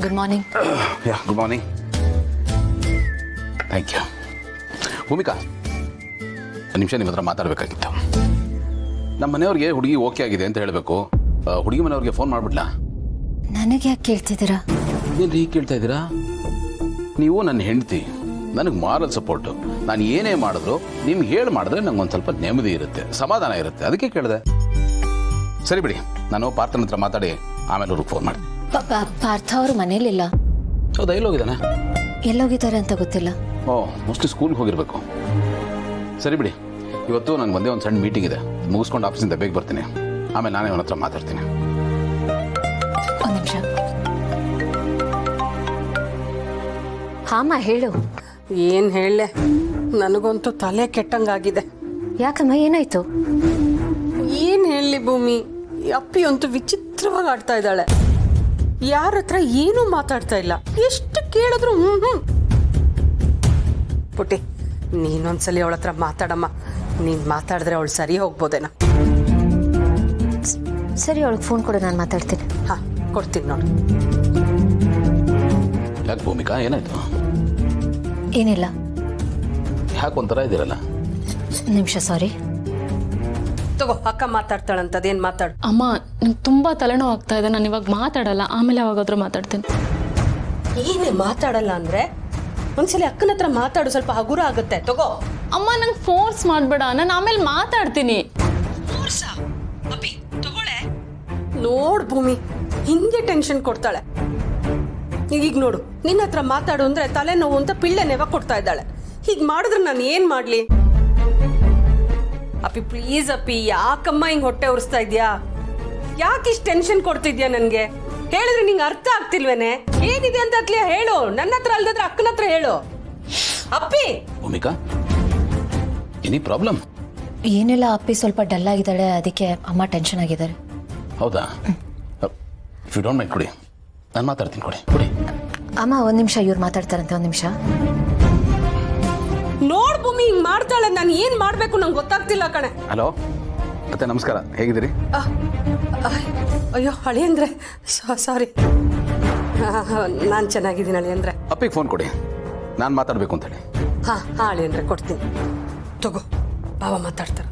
Good morning. Yeah good morning. Thank you. Bhumika, ಒಂದು ನಿಮಿಷ ನಿಮ್ಮ ಹತ್ರ ಮಾತಾಡಬೇಕಾಗಿತ್ತು. ನಮ್ಮ ಮನೆಯವ್ರಿಗೆ ಹುಡುಗಿ ಓಕೆ ಆಗಿದೆ ಅಂತ ಹೇಳಬೇಕು. ಹುಡುಗಿ ಮನೆಯವ್ರಿಗೆ ಫೋನ್ ಮಾಡಿಬಿಡ್ಲಾ? ನನಗೆ ಯಾಕೆ ಕೇಳ್ತಿದ್ದೀರಾ? ಏನು ರೀ ಕೇಳ್ತಾ ಇದ್ದೀರಾ? ನೀವು ನನ್ನ ಹೆಂಡತಿ, ನನಗೆ ಮಾರಲ್ ಸಪೋರ್ಟು. ನಾನು ಏನೇ ಮಾಡಿದ್ರು ನಿಮ್ಗೆ ಹೇಳಿ ಮಾಡಿದ್ರೆ ನಂಗೆ ಒಂದು ಸ್ವಲ್ಪ ನೆಮ್ಮದಿ ಇರುತ್ತೆ, ಸಮಾಧಾನ ಇರುತ್ತೆ. ಅದಕ್ಕೆ ಕೇಳಿದೆ. ಸರಿ ಬಿಡಿ, ನಾನು ಪಾರ್ಥನ ಹತ್ರ ಮಾತಾಡಿ ಆಮೇಲೆ ಅವ್ರಿಗೆ ಫೋನ್ ಮಾಡಿ. ಪಾರ್ಥ ಅವರು ಮನೇಲಿಲ್ಲ. ಹೌದಾ? ಎಲ್ಲೋಗಿದ್ದಾನೆ? ಎಲ್ಲೋಗಿದ್ದಾರೆ ಅಂತ ಗೊತ್ತಿಲ್ಲ. ಓ, ಮೋಸ್ಟ್ಲಿ ಸ್ಕೂಲ್ಗೆ ಹೋಗಿರ್ಬೇಕು. ಸರಿ ಬಿಡಿ, ಇವತ್ತು ನನಗೆ ಒಂದೇ ಒಂದು ಸಣ್ಣ ಮೀಟಿಂಗ್ ಇದೆ, ಮುಗಿಸ್ಕೊಂಡು ಆಫೀಸಿಂದ ಬೇಗ ಬರ್ತೀನಿ. ಆಮೇಲೆ ನಾನೇ ಅವನ ಹತ್ರ ಮಾತಾಡ್ತೀನಿ. ಒಂದು ನಿಮಿಷ. ಹಾಮ ಹೇಳು. ಏನು ಹೇಳಲೆ, ನನಗಂತೂ ತಲೆ ಕೆಟ್ಟಂಗಾಗಿದೆ. ಯಾಕಮ್ಮ, ಏನಾಯ್ತು? ಏನು ಹೇಳಲಿ ಭೂಮಿ, ಅಪ್ಪಿ ಅಂತೂ ವಿಚಿತ್ರವಾಗಿ ಆಡ್ತಾ ಇದ್ದಾಳೆ. ಯಾರ ಹತ್ರ ಏನೂ ಮಾತಾಡ್ತಾ ಇಲ್ಲ. ಎಷ್ಟು ಕೇಳಿದ್ರು ಪುಟ್ಟಿ, ನೀನೊಂದ್ಸಲಿ ಅವಳ ಹತ್ರ ಮಾತಾಡಮ್ಮ. ನೀನು ಮಾತಾಡಿದ್ರೆ ಅವಳು ಸರಿ ಹೋಗ್ಬೋದೇನ? ಸರಿ, ಅವಳಿಗೆ ಫೋನ್ ಕೊಡು, ನಾನು ಮಾತಾಡ್ತೀನಿ. ಹಾಂ, ಕೊಡ್ತೀನಿ ನೋಡು. ಯಾಕೆ ಭೂಮಿಕಾ, ಏನಾಯ್ತು? ಏನಿಲ್ಲ. ಯಾಕೆ ಒಂಥರ ಇದ್ದೀರಲ್ಲ? ನಿಮಿಷ, ಸಾರಿ. ತಗೋ, ಅಕ್ಕ ಮಾತಾಡ್ತಾಳಂತದೇನು ಮಾತಾಡು. ಅಮ್ಮ, ನಂಗೆ ತುಂಬ ತಲೆನೋವು ಆಗ್ತಾ ಇದೆ. ನಾನು ಇವಾಗ ಮಾತಾಡಲ್ಲ, ಆಮೇಲೆ ಯಾವಾಗಾದ್ರೂ ಮಾತಾಡ್ತೀನಿ. ಏನೇ ಮಾತಾಡಲ್ಲ ಅಂದ್ರೆ ಒಂದ್ಸಲಿ ಅಕ್ಕನ ಹತ್ರ ಮಾತಾಡು, ಸ್ವಲ್ಪ ಹಗುರ ಆಗುತ್ತೆ. ತಗೋ. ಅಮ್ಮ, ನಂಗೆ ಫೋರ್ಸ್ ಮಾಡಬೇಡ, ನಾನು ಆಮೇಲೆ ಮಾತಾಡ್ತೀನಿ. ನೋಡ್ ಭೂಮಿ, ಹಿಂಗೆ ಟೆನ್ಷನ್ ಕೊಡ್ತಾಳೆ. ಈಗ ನೋಡು, ನಿನ್ನ ಹತ್ರ ಮಾತಾಡು ಅಂದ್ರೆ ತಲೆನೋವು ಅಂತ ಪಿಳ್ಳೆ ನೆವ ಕೊಡ್ತಾ ಇದ್ದಾಳೆ. ಹೀಗೆ ಮಾಡಿದ್ರೆ ನಾನು ಏನ್ ಮಾಡ್ಲಿ? ಅಪ್ಪಿ ಪ್ಲೀಸ್ ಅಪ್ಪಿ, ಯಾಕಮ್ಮ ಹಿಂಗ್ ಹೊಟ್ಟೆ ಉರಿಸ್ತಾ ಇದ್ಯಾ? ಯಾಕೆ ಇಷ್ಟು ಟೆನ್ಷನ್ ಕೊಡ್ತಿದ್ಯಾ ನನ್ಗೆ? ಹೇಳಿದ್ರೆ ನಿಂಗೆ ಅರ್ಥ ಆಗ್ತಿಲ್ವೇನೆ? ಏನಿದೆ ಅಂತ ಅತ್ಲಿಯ ಹೇಳು. ನನ್ನ ಹತ್ರ ಅಲ್ದಾದ್ರೆ ಅಕ್ಕನ ಹತ್ರ ಹೇಳು. ಅಪ್ಪಿ. Bhumika, any problem? ಏನಿಲ್ಲ ಅಪ್ಪಿ, ಸ್ವಲ್ಪ ಡಲ್ ಆಗಿದ್ದಾಳೆ, ಅದಕ್ಕೆ ಅಮ್ಮ ಟೆನ್ಷನ್ ಆಗಿದ್ದಾರೆ. ಹೌದಾ? ಇಫ್ ಯು ಡೋಂಟ್ ಮೈಂಡ್ ಕೊಡಿ, ನಾನು ಮಾತಾಡ್ತೀನಿ. ಕೊಡಿ. ಅಮ್ಮ, ಒಂದು ನಿಮಿಷ, ಇವ್ರು ಮಾತಾಡ್ತಾರಂತೆ. ಒಂದು ನಿಮಿಷ. ನೋಡ್ ಭೂಮಿ, ಹಿಂಗ್ ಮಾಡ್ತಾಳೆ. ನಾನು ಏನ್ ಮಾಡ್ಬೇಕು ನಂಗೆ ಗೊತ್ತಾಗ್ತಿಲ್ಲ ಕಣೆ. ಹಲೋ ಮತ್ತೆ, ನಮಸ್ಕಾರ, ಹೇಗಿದ್ದೀರಿ? ಅಯ್ಯೋ ಹಳಿ ಅಂದ್ರೆ ಸಾರಿ. ನಾನು ಚೆನ್ನಾಗಿದ್ದೀನಿ ಹಳಿ ಅಂದ್ರೆ. ಅಪ್ಪಿಗೆ ಫೋನ್ ಕೊಡಿ, ನಾನು ಮಾತಾಡಬೇಕು ಅಂತ ಹೇಳಿ. ಹಾ ಹಳಿ ಅಂದ್ರೆ ಕೊಡ್ತೀನಿ. ತಗೋ, ಬಾವ ಮಾತಾಡ್ತಾರೆ.